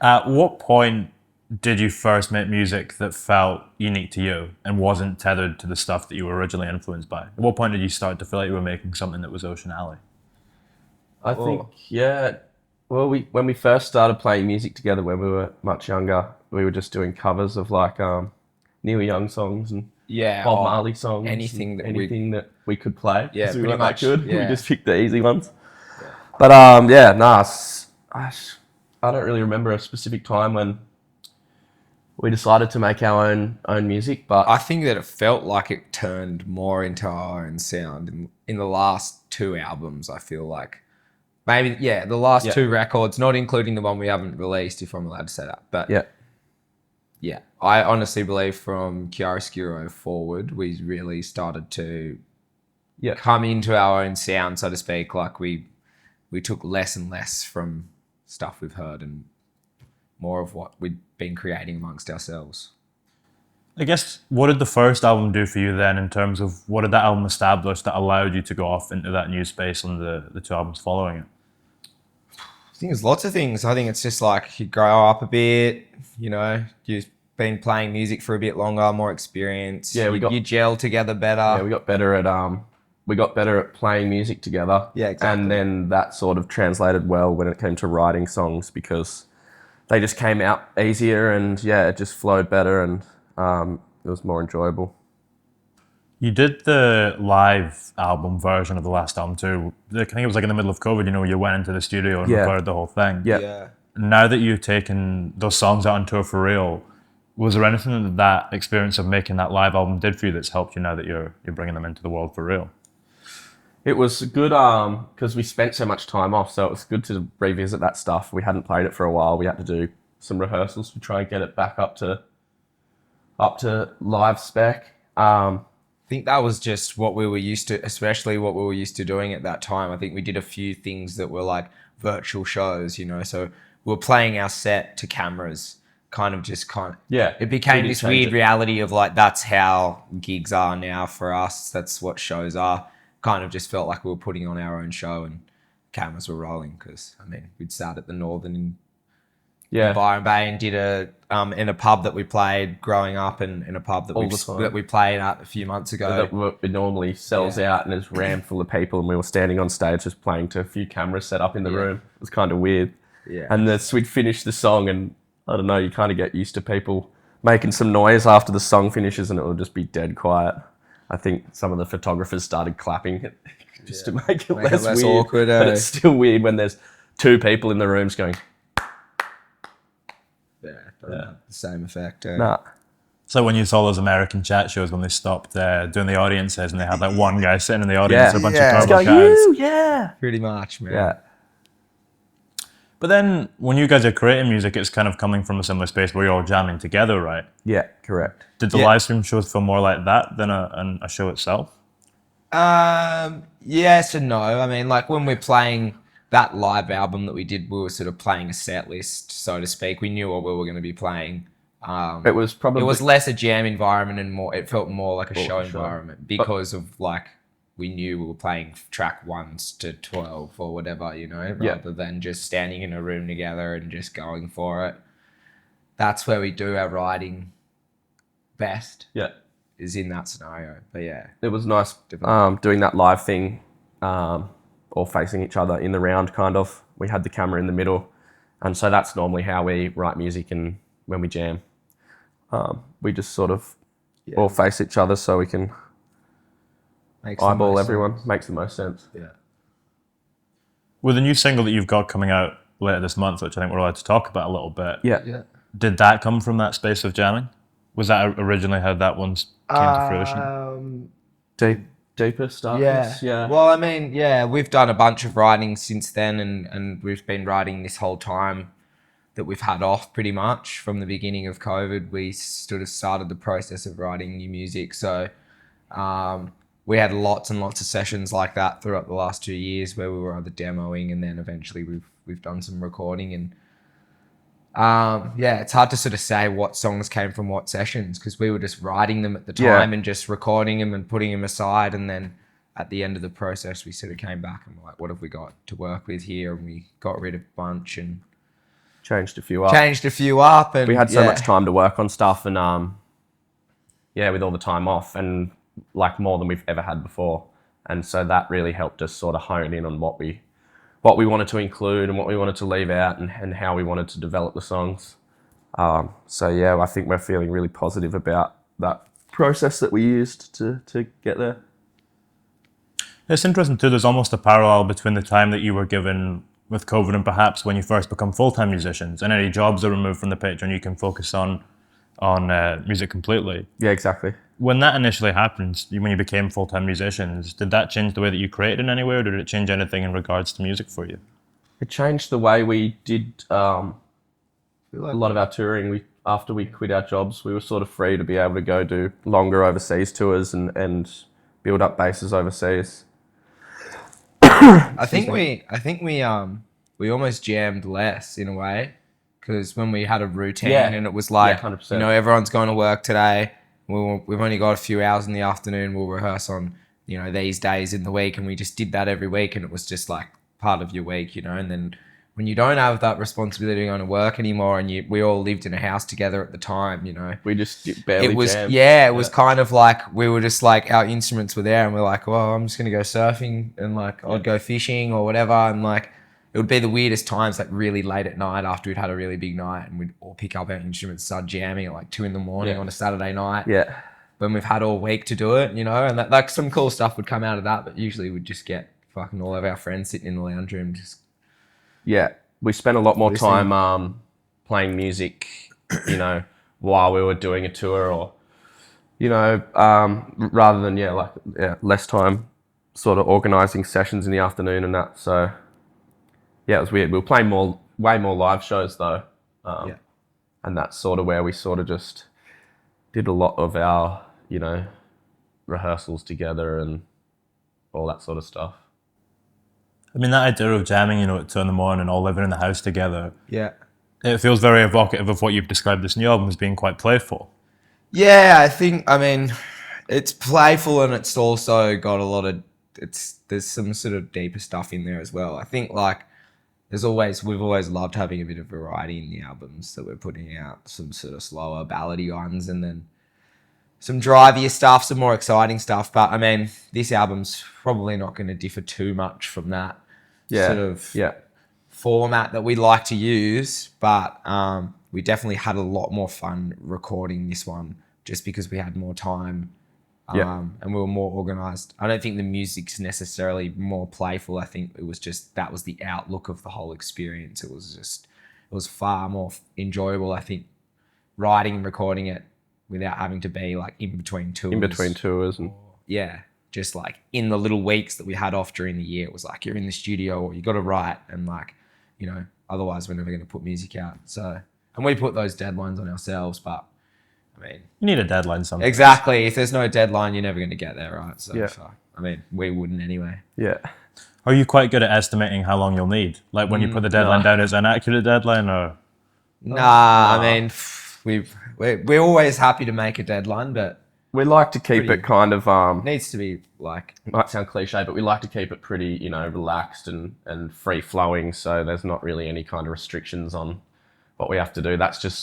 At what point did you first make music that felt unique to you and wasn't tethered to the stuff that you were originally influenced by? At what point did you start to feel like you were making something that was Ocean Alley? I think, Oh, yeah. Well, when we first started playing music together when we were much younger, we were just doing covers of like Neil Young songs and yeah. Bob Oh, Marley songs, and anything that we, anything that we could play yeah, because we pretty weren't that much. good. We Yeah, just picked the easy ones. yeah. But yeah, nah, I don't really remember a specific time when we decided to make our own music, but I think that it felt like it turned more into our own sound in the last two albums. I feel like maybe the last yeah, two records, not including the one we haven't released, if I'm allowed to say that. But yeah, yeah, I honestly believe from Chiaroscuro forward, we really started to yeah. come into our own sound, so to speak. Like we took less and less from stuff we've heard and more of what we'd been creating amongst ourselves. I guess, what did the first album do for you then in terms of what did that album establish that allowed you to go off into that new space on the two albums following it? I think there's lots of things. I think it's just like you grow up a bit, you've been playing music for a bit longer, more experience. Yeah, you gel together better. Yeah, we got better at playing music together. Yeah, exactly. And then that sort of translated well when it came to writing songs because they just came out easier and yeah, it just flowed better and it was more enjoyable. You did the live album version of the last album too. I think it was like in the middle of COVID, you went into the studio and Yeah. recorded the whole thing. Yeah. Yeah. Now that you've taken those songs out on tour for real, was there anything that experience of making that live album did for you that's helped you now that you're bringing them into the world for real? It was good because we spent so much time off, so it was good to revisit that stuff. We hadn't played it for a while. We had to do some rehearsals to try and get it back up to live spec. I think that was just what we were used to, especially what we were used to doing at that time. I think we did a few things that were like virtual shows, so we were playing our set to cameras, Yeah, it became we did this change weird it. reality of like, that's how gigs are now for us. That's what shows are. Kind of just felt like we were putting on our own show and cameras were rolling because, we'd start at the Northern Yeah, Byron Bay and did in a pub that we played growing up and in a pub that All the time. that we played at a few months ago. it normally sells out and is rammed full of people, and we were standing on stage just playing to a few cameras set up in the room. It was kind of weird. Yeah. And we'd finish the song, and I don't know, you kind of get used to people making some noise after the song finishes, and it will just be dead quiet. I think some of the photographers started clapping just to make it less weird. awkward. But it's still weird when there's two people in the rooms going, Doesn't have the same effect. nah. So when you saw those American chat shows when they stopped doing the audiences and they had like one guy sitting in the audience Yeah. with a bunch Yeah. of It's turbo going, guys. you, yeah. Pretty much, man. Yeah. But then when you guys are creating music, it's kind of coming from a similar space where you're all jamming together, right? Yeah, correct. Did the Yeah. live stream shows feel more like that than a show itself? Yes and no. Like when we're playing that live album that we did, we were sort of playing a set list, so to speak. We knew what we were going to be playing. It was probably It was less a jam environment and more. It felt more like a show sure. environment because of like we knew we were playing track 1s to 12 or whatever, rather than just standing in a room together and just going for it. That's where we do our writing best. yeah. Is in that scenario. But yeah, It was nice Definitely. doing that live thing, all facing each other in the round, kind of. We had the camera in the middle, and so that's normally how we write music and when we jam. We just sort of all face each other so we can makes the eyeball most everyone. sense. Makes the most sense. Yeah. With the new single that you've got coming out later this month, which I think we're allowed to talk about a little bit, Yeah. did that come from that space of jamming? Was that originally how that one came to fruition? Deeper stuff. Yeah. Well, we've done a bunch of writing since then, and we've been writing this whole time that we've had off pretty much from the beginning of COVID. We sort of started the process of writing new music. So we had lots and lots of sessions like that throughout the last 2 years where we were either demoing and then eventually we've done some recording and it's hard to sort of say what songs came from what sessions because we were just writing them at the time and just recording them and putting them aside, and then at the end of the process we sort of came back and were like, what have we got to work with here, and we got rid of a bunch and changed a few up. And We had so yeah. much time to work on stuff, and with all the time off, and like more than we've ever had before, and so that really helped us sort of hone in on what we wanted to include and what we wanted to leave out, and how we wanted to develop the songs. So yeah, I think we're feeling really positive about that process that we used to get there. It's interesting too. There's almost a parallel between the time that you were given with COVID and perhaps when you first become full-time musicians, and any jobs are removed from the picture, and you can focus on music completely. Yeah, exactly. When that initially happened, when you became full-time musicians, did that change the way that you created in any way, or did it change anything in regards to music for you? It changed the way we did a lot of our touring. After we quit our jobs, we were sort of free to be able to go do longer overseas tours and build up bases overseas. I think we almost jammed less in a way, because when we had a routine and it was like, 100%. you know, everyone's going to work today. We've only got a few hours in the afternoon. We'll rehearse on, you know, these days in the week, and we just did that every week, and it was just like part of your week, you know. And then when you don't have that responsibility of going to work anymore, and we all lived in a house together at the time, you know, We just barely jammed. it was kind of like we were just like, our instruments were there, and we're like, well, I'm just gonna go surfing, and like I'd go fishing or whatever, and like it would be the weirdest times, like really late at night after we'd had a really big night, and we'd all pick up our instruments, start jamming at like 2 a.m. on a Saturday night. Yeah. When we've had all week to do it, you know, and that, like some cool stuff would come out of that, but usually we'd just get fucking all of our friends sitting in the lounge room just. Yeah, we spent a lot more Listening. time playing music, you know, while we were doing a tour, or, you know, rather than less time sort of organising sessions in the afternoon and that. So yeah, it was weird. We were playing way more live shows though, and that's sort of where we sort of just did a lot of our, you know, rehearsals together and all that sort of stuff. I mean, that idea of jamming, you know, at 2 a.m. and all living in the house together, Yeah. it feels very evocative of what you've described this new album as being quite playful. Yeah, I mean, it's playful, and it's also got a lot of, there's some sort of deeper stuff in there as well. I think like we've always loved having a bit of variety in the albums that we're putting out, some sort of slower ballady ones, and then some drivier stuff, some more exciting stuff. But I mean, this album's probably not going to differ too much from that sort of format that we like to use. But we definitely had a lot more fun recording this one just because we had more time and we were more organised. I don't think the music's necessarily more playful. I think it was just, that was the outlook of the whole experience. It was far more enjoyable, I think, writing and recording it without having to be like in between tours. And Yeah, just like in the little weeks that we had off during the year, it was like you're in the studio or you got to write, and like, you know, otherwise we're never going to put music out. So, and we put those deadlines on ourselves, but I mean, You need a deadline sometimes. exactly. If there's no deadline, you're never going to get there, right? So, Yeah. I mean, we wouldn't anyway. yeah. Are you quite good at estimating how long you'll need? Like when you put the deadline down, is it an accurate deadline or? Nah, I mean, we're always happy to make a deadline, but We like to keep it kind of it needs to be like, might sound cliche, but we like to keep it pretty, you know, relaxed and free flowing. So there's not really any kind of restrictions on what we have to do.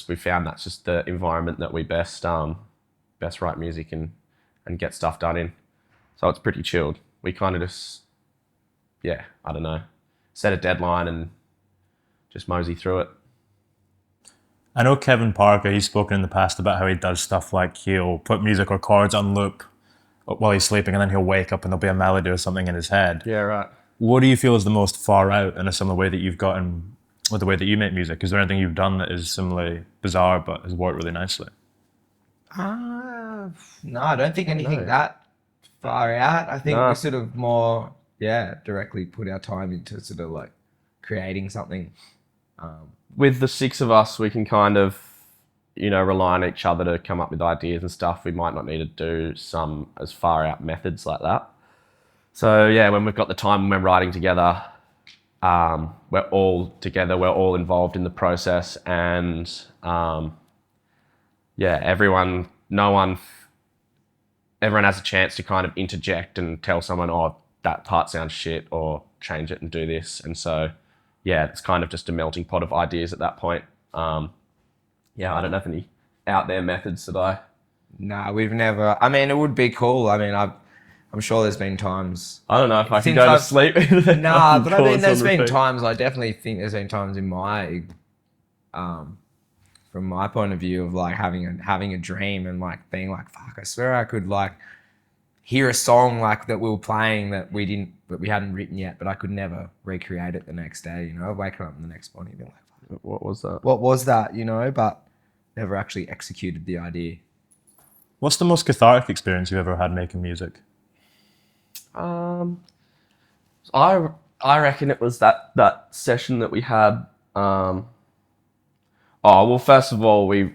We found that's just the environment that we best write music and get stuff done in. So it's pretty chilled. We kind of just, I don't know, set a deadline and just mosey through it. I know Kevin Parker, he's spoken in the past about how he does stuff like he'll put music or chords on loop while he's sleeping, and then he'll wake up and there'll be a melody or something in his head. Yeah, right. What do you feel is the most far out in a similar way that you've gotten with the way that you make music? Is there anything you've done that is similarly bizarre but has worked really nicely? no, I don't think anything that far out. I think we sort of more, directly put our time into sort of like creating something. With the 6 of us, we can kind of, you know, rely on each other to come up with ideas and stuff. We might not need to do some as far out methods like that. So yeah, when we've got the time when we're writing together, we're all together, we're all involved in the process, and everyone has a chance to kind of interject and tell someone, oh, that part sounds shit, or change it and do this. And so yeah, it's kind of just a melting pot of ideas at that point. Yeah, I don't have any out there methods that I... Nah, we've never. I mean, it would be cool. I mean, I'm sure there's been times. I don't know if I can Since go to I've- sleep. Nah, but I mean, there's been repeat. times. I definitely think there's been times in my, from my point of view, of like having a dream and like being like, fuck, I swear I could like hear a song like that we were playing that we hadn't written yet, but I could never recreate it the next day. You know, waking up in the next morning and being like, fuck, What was that? what was that? You know, but never actually executed the idea. What's the most cathartic experience you've ever had making music? I reckon it was that session that we had. Oh well, first of all, we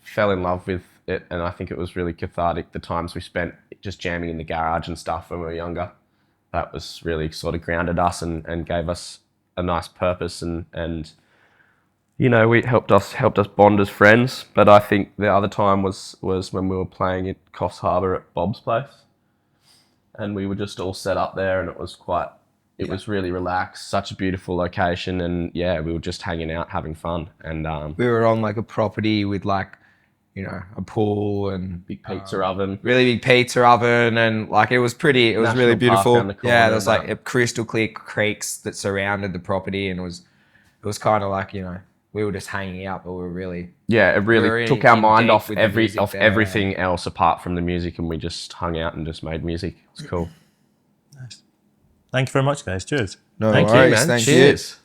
fell in love with it, and I think it was really cathartic. The times we spent just jamming in the garage and stuff when we were younger, that was really sort of grounded us and gave us a nice purpose and you know, we helped us bond as friends. But I think the other time was when we were playing at Coffs Harbour at Bob's place, and we were just all set up there, and it was was really relaxed, such a beautiful location, and yeah, we were just hanging out, having fun, and We were on like a property with like, you know, a pool and big pizza oven. really big pizza oven, and like it was really National Park beautiful. around the corner Yeah, there was and like a crystal clear creeks that surrounded the property, and it was kind of like, you know, we were just hanging out, but we were really Yeah, it really Very took our in mind deep off with the music there. everything else apart from the music, and we just hung out and just made music. It was cool. Thank you very much, guys. Cheers. no Thank worries. you, man. Thank you. Cheers.